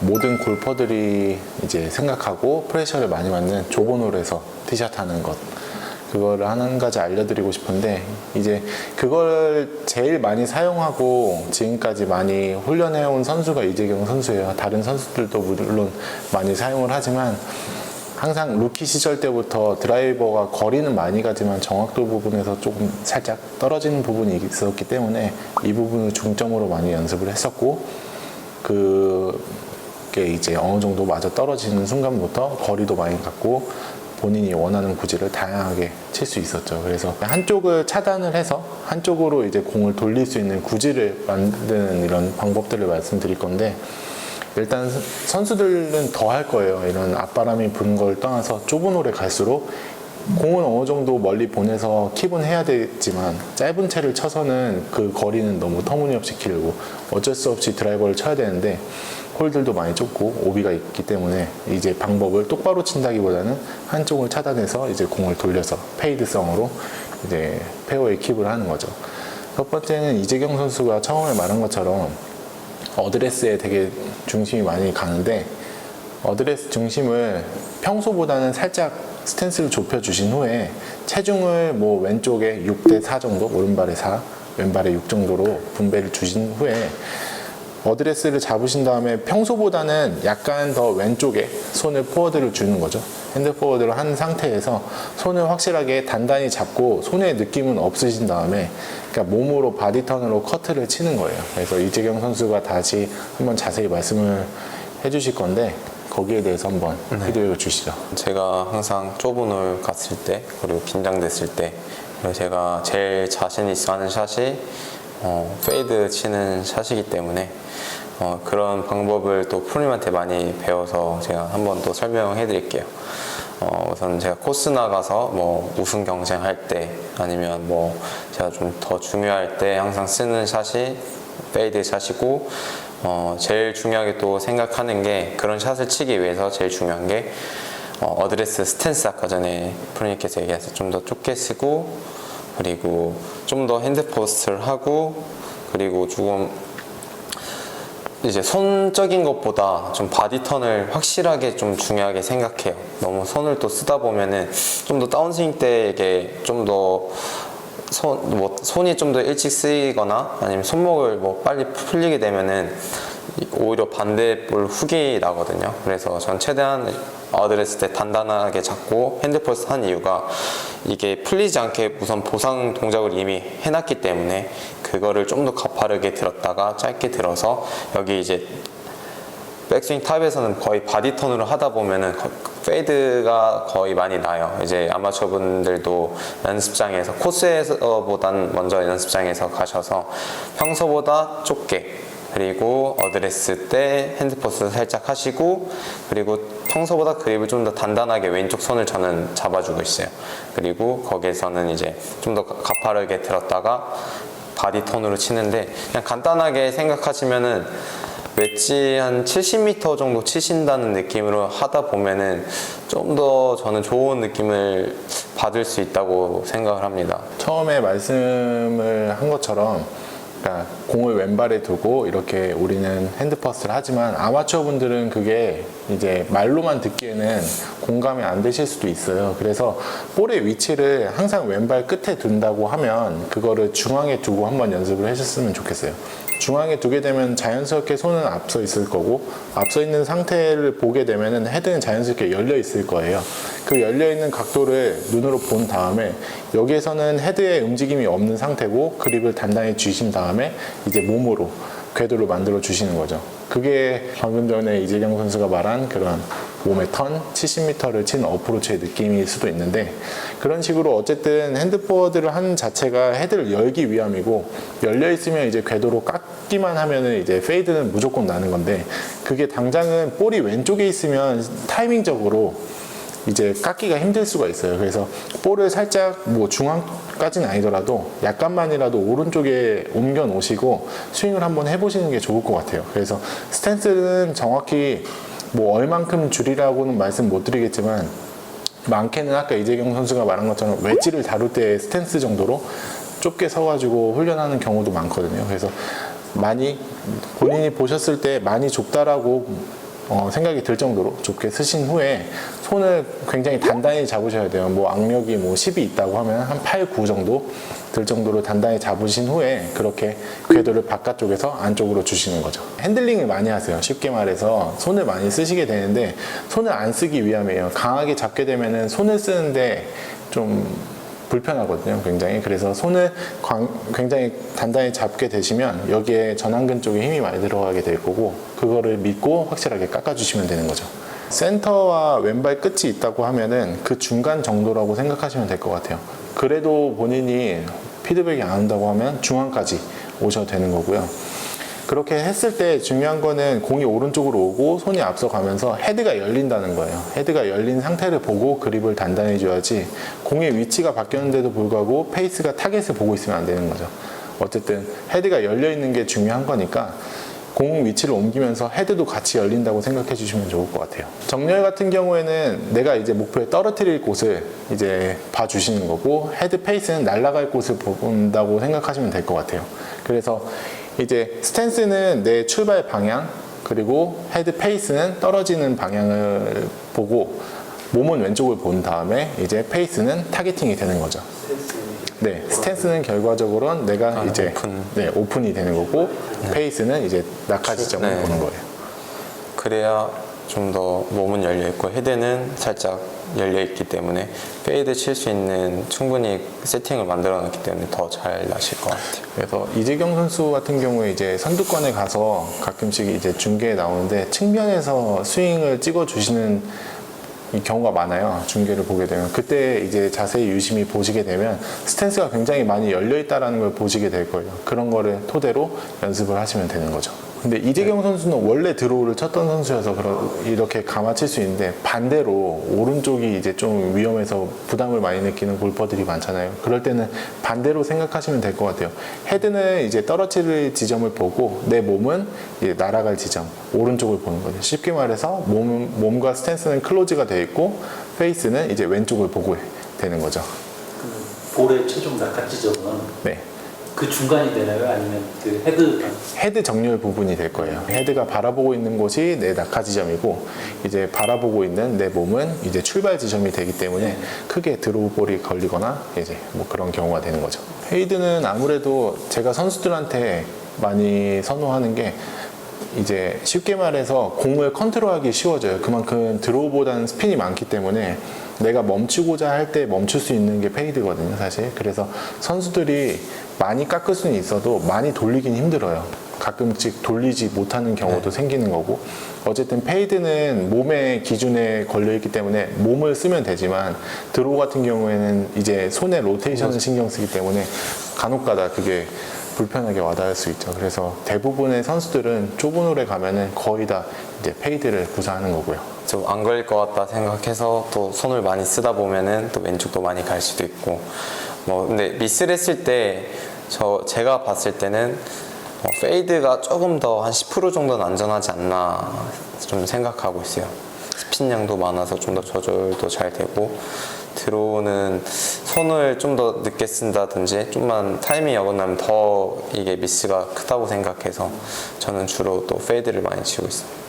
모든 골퍼들이 이제 생각하고 프레셔를 많이 받는 좁은 홀에서 티샷 하는 것, 그거를 한 가지 알려드리고 싶은데, 이제 그걸 제일 많이 사용하고 지금까지 많이 훈련해온 선수가 이재경 선수예요. 다른 선수들도 물론 많이 사용을 하지만 항상 루키 시절 때부터 드라이버가 거리는 많이 가지만 정확도 부분에서 조금 살짝 떨어지는 부분이 있었기 때문에 이 부분을 중점으로 많이 연습을 했었고, 그게 이제 어느 정도 맞아 떨어지는 순간부터 거리도 많이 갔고 본인이 원하는 구질을 다양하게 칠 수 있었죠. 그래서 한쪽을 차단을 해서 한쪽으로 이제 공을 돌릴 수 있는 구질을 만드는 이런 방법들을 말씀드릴 건데, 일단 선수들은 더 할 거예요. 이런 앞바람이 부는 걸 떠나서 좁은 홀에 갈수록 공은 어느 정도 멀리 보내서 킵은 해야 되지만 짧은 채를 쳐서는 그 거리는 너무 터무니없이 길고 어쩔 수 없이 드라이버를 쳐야 되는데, 홀들도 많이 좁고 오비가 있기 때문에 이제 방법을 똑바로 친다기보다는 한쪽을 차단해서 이제 공을 돌려서 페이드성으로 이제 페어웨이 킵을 하는 거죠. 첫 번째는 이재경 선수가 처음에 말한 것처럼 어드레스에 되게 중심이 많이 가는데, 어드레스 중심을 평소보다는 살짝 스탠스를 좁혀 주신 후에 체중을 뭐 왼쪽에 6대4 정도, 오른발에 4, 왼발에 6 정도로 분배를 주신 후에 어드레스를 잡으신 다음에 평소보다는 약간 더 왼쪽에 손을 포워드를 주는 거죠. 핸드 포워드를 한 상태에서 손을 확실하게 단단히 잡고 손의 느낌은 없으신 다음에, 그러니까 몸으로 바디턴으로 커트를 치는 거예요. 그래서 이재경 선수가 다시 한번 자세히 말씀을 해주실 건데 거기에 대해서 한번 해드려 주시죠. 제가 항상 좁은 홀 갔을 때, 그리고 긴장됐을 때, 그리고 제가 제일 자신 있어 하는 샷이 페이드 치는 샷이기 때문에 그런 방법을 또 프로님한테 많이 배워서 제가 한번 또 설명해 드릴게요. 우선 제가 코스 나가서 뭐 우승 경쟁할 때, 아니면 뭐 제가 좀 더 중요할 때 항상 쓰는 샷이 페이드 샷이고, 제일 중요하게 또 생각하는 게, 그런 샷을 치기 위해서 제일 중요한 게 어드레스 스탠스, 아까 전에 프로님께서 얘기해서 좀 더 좁게 쓰고, 그리고 좀 더 핸드 포스트를 하고, 그리고 조금 이제 손적인 것보다 좀 바디턴을 확실하게 좀 중요하게 생각해요. 너무 손을 또 쓰다 보면은 좀 더 다운스윙 때 이게 좀 더 손이 좀 더 일찍 쓰이거나 아니면 손목을 뭐 빨리 풀리게 되면은 오히려 반대볼 훅이 나거든요. 그래서 전 최대한 어드레스 때 단단하게 잡고 핸드포스 한 이유가, 이게 풀리지 않게 우선 보상 동작을 이미 해놨기 때문에 그거를 좀 더 가파르게 들었다가 짧게 들어서, 여기 이제 백스윙 탑에서는 거의 바디턴으로 하다 보면은 페이드가 거의 많이 나요. 이제 아마추어 분들도 연습장에서, 코스에서보단 먼저 연습장에서 가셔서 평소보다 좁게, 그리고 어드레스 때 핸드포스 살짝 하시고, 그리고 평소보다 그립을 좀 더 단단하게 왼쪽 손을 저는 잡아주고 있어요. 그리고 거기에서는 이제 좀 더 가파르게 들었다가 바디톤으로 치는데, 그냥 간단하게 생각하시면은 웨지 한 70m 정도 치신다는 느낌으로 하다 보면은 좀 더 저는 좋은 느낌을 받을 수 있다고 생각을 합니다. 처음에 말씀을 한 것처럼, 그러니까 공을 왼발에 두고 이렇게 우리는 핸드퍼스를 하지만 아마추어 분들은 그게 이제 말로만 듣기에는 공감이 안 되실 수도 있어요. 그래서 볼의 위치를 항상 왼발 끝에 둔다고 하면 그거를 중앙에 두고 한번 연습을 하셨으면 좋겠어요. 중앙에 두게 되면 자연스럽게 손은 앞서 있을 거고, 앞서 있는 상태를 보게 되면은 헤드는 자연스럽게 열려 있을 거예요. 그 열려 있는 각도를 눈으로 본 다음에 여기에서는 헤드에 움직임이 없는 상태고 그립을 단단히 쥐신 다음에 이제 몸으로 궤도를 만들어 주시는 거죠. 그게 방금 전에 이재경 선수가 말한 그런 몸의 턴, 70m를 친 어프로치의 느낌일 수도 있는데, 그런 식으로 어쨌든 핸드포워드를 하는 자체가 헤드를 열기 위함이고, 열려 있으면 이제 궤도로 깎기만 하면은 이제 페이드는 무조건 나는 건데, 그게 당장은 볼이 왼쪽에 있으면 타이밍적으로 이제 깎기가 힘들 수가 있어요. 그래서 볼을 살짝 뭐 중앙까지는 아니더라도 약간만이라도 오른쪽에 옮겨 놓으시고 스윙을 한번 해보시는 게 좋을 것 같아요. 그래서 스탠스는 정확히 뭐 얼만큼 줄이라고는 말씀 못 드리겠지만, 많게는 아까 이재경 선수가 말한 것처럼 웨지를 다룰 때 스탠스 정도로 좁게 서가지고 훈련하는 경우도 많거든요. 그래서 많이 본인이 보셨을 때 많이 좁다라고 생각이 들 정도로 좁게 쓰신 후에 손을 굉장히 단단히 잡으셔야 돼요. 뭐 악력이 뭐 10이 있다고 하면 한 8, 9 정도 들 정도로 단단히 잡으신 후에 그렇게 궤도를 바깥쪽에서 안쪽으로 주시는 거죠. 핸들링을 많이 하세요. 쉽게 말해서 손을 많이 쓰시게 되는데 손을 안 쓰기 위함이에요. 강하게 잡게 되면은 손을 쓰는데 좀 불편하거든요, 굉장히. 그래서 손을 굉장히 단단히 잡게 되시면 여기에 전완근 쪽에 힘이 많이 들어가게 될 거고, 그거를 믿고 확실하게 깎아주시면 되는 거죠. 센터와 왼발 끝이 있다고 하면은 그 중간 정도라고 생각하시면 될 것 같아요. 그래도 본인이 피드백이 안 온다고 하면 중앙까지 오셔도 되는 거고요. 그렇게 했을 때 중요한 거는 공이 오른쪽으로 오고 손이 앞서가면서 헤드가 열린다는 거예요. 헤드가 열린 상태를 보고 그립을 단단히 줘야지, 공의 위치가 바뀌었는데도 불구하고 페이스가 타겟을 보고 있으면 안 되는 거죠. 어쨌든 헤드가 열려 있는 게 중요한 거니까 공 위치를 옮기면서 헤드도 같이 열린다고 생각해 주시면 좋을 것 같아요. 정렬 같은 경우에는 내가 이제 목표에 떨어뜨릴 곳을 이제 봐주시는 거고, 헤드 페이스는 날아갈 곳을 본다고 생각하시면 될 것 같아요. 그래서 이제 스탠스는 내 출발 방향, 그리고 헤드 페이스는 떨어지는 방향을 보고 몸은 왼쪽을 본 다음에 이제 페이스는 타겟팅이 되는 거죠. 네, 스탠스는 결과적으로는 내가 이제 오픈이 되는 거고, 페이스는 이제 낙하 지점을 보는 거예요. 그래야 좀 더 몸은 열려 있고 헤드는 살짝 열려 있기 때문에 페이드 칠 수 있는 충분히 세팅을 만들어 놨기 때문에 더 잘 나실 것 같아요. 그래서 이재경 선수 같은 경우에 이제 선두권에 가서 가끔씩 이제 중계에 나오는데 측면에서 스윙을 찍어 주시는 이 경우가 많아요. 중계를 보게 되면 그때 이제 자세히 유심히 보시게 되면 스탠스가 굉장히 많이 열려 있다라는 걸 보시게 될 거예요. 그런 거를 토대로 연습을 하시면 되는 거죠. 근데 이재경 선수는 원래 드로우를 쳤던 선수여서 이렇게 감아칠 수 있는데, 반대로 오른쪽이 이제 좀 위험해서 부담을 많이 느끼는 골퍼들이 많잖아요. 그럴 때는 반대로 생각하시면 될 것 같아요. 헤드는 이제 떨어뜨릴 지점을 보고 내 몸은 이제 날아갈 지점, 오른쪽을 보는 거죠. 쉽게 말해서 몸과 스탠스는 클로즈가 되어 있고 페이스는 이제 왼쪽을 보고 되는 거죠. 볼의 최종 낙하 지점은 네. 그 중간이 되나요? 아니면 그 헤드 정렬 부분이 될 거예요. 헤드가 바라보고 있는 곳이 내 낙하 지점이고, 이제 바라보고 있는 내 몸은 이제 출발 지점이 되기 때문에 크게 드로우 볼이 걸리거나 이제 뭐 그런 경우가 되는 거죠. 페이드는 아무래도 제가 선수들한테 많이 선호하는 게, 이제 쉽게 말해서 공을 컨트롤하기 쉬워져요. 그만큼 드로우보다는 스핀이 많기 때문에 내가 멈추고자 할 때 멈출 수 있는 게 페이드거든요, 사실. 그래서 선수들이 많이 깎을 수는 있어도 많이 돌리긴 힘들어요. 가끔씩 돌리지 못하는 경우도 생기는 거고, 어쨌든 페이드는 몸의 기준에 걸려있기 때문에 몸을 쓰면 되지만, 드로우 같은 경우에는 이제 손의 로테이션을 신경 쓰기 때문에 간혹가다 그게 불편하게 와닿을 수 있죠. 그래서 대부분의 선수들은 좁은 홀에 가면은 거의 다 이제 페이드를 구사하는 거고요. 좀 안 걸릴 것 같다 생각해서 또 손을 많이 쓰다 보면은 또 왼쪽도 많이 갈 수도 있고, 뭐 근데 미스를 했을 때 제가 봤을 때는 페이드가 조금 더 한 10% 정도는 안전하지 않나 좀 생각하고 있어요. 스핀량도 많아서 좀 더 조절도 잘 되고, 드로우는 손을 좀 더 늦게 쓴다든지 좀만 타이밍이 어긋나면 더 이게 미스가 크다고 생각해서 저는 주로 또 페이드를 많이 치고 있습니다.